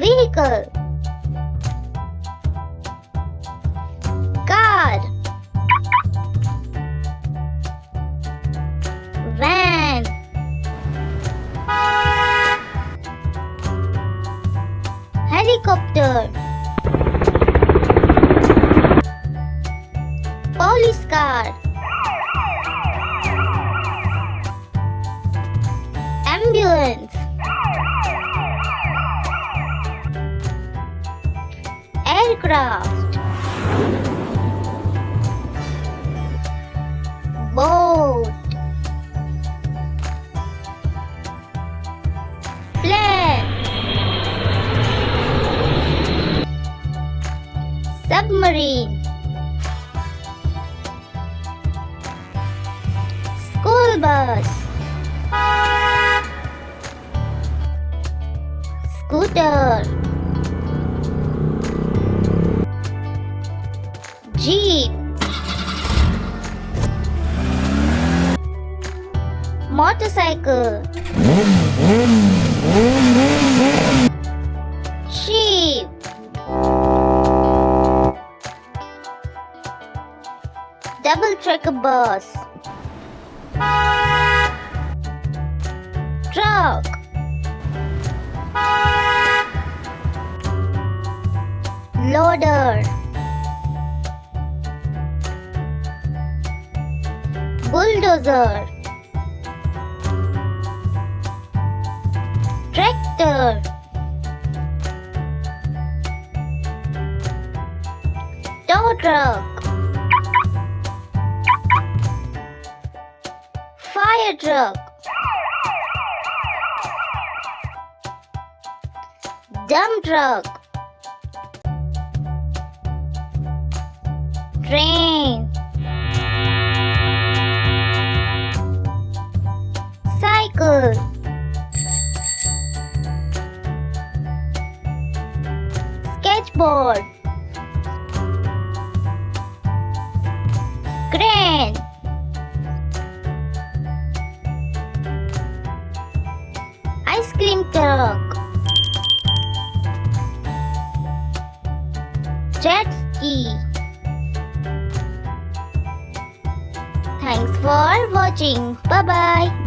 Vehicle. Car. Van. Helicopter. Police car. Ambulance. Aircraft. Boat. Plane. Submarine. School bus. Scooter. Jeep. Motorcycle. Sheep. Double-tracker bus. Truck. Loader. Bulldozer. Tractor. Tow truck. Fire truck. Dump truck. Train. Cycle. Skateboard. Crane. Ice cream truck. Jet ski. Thanks for watching. Bye bye.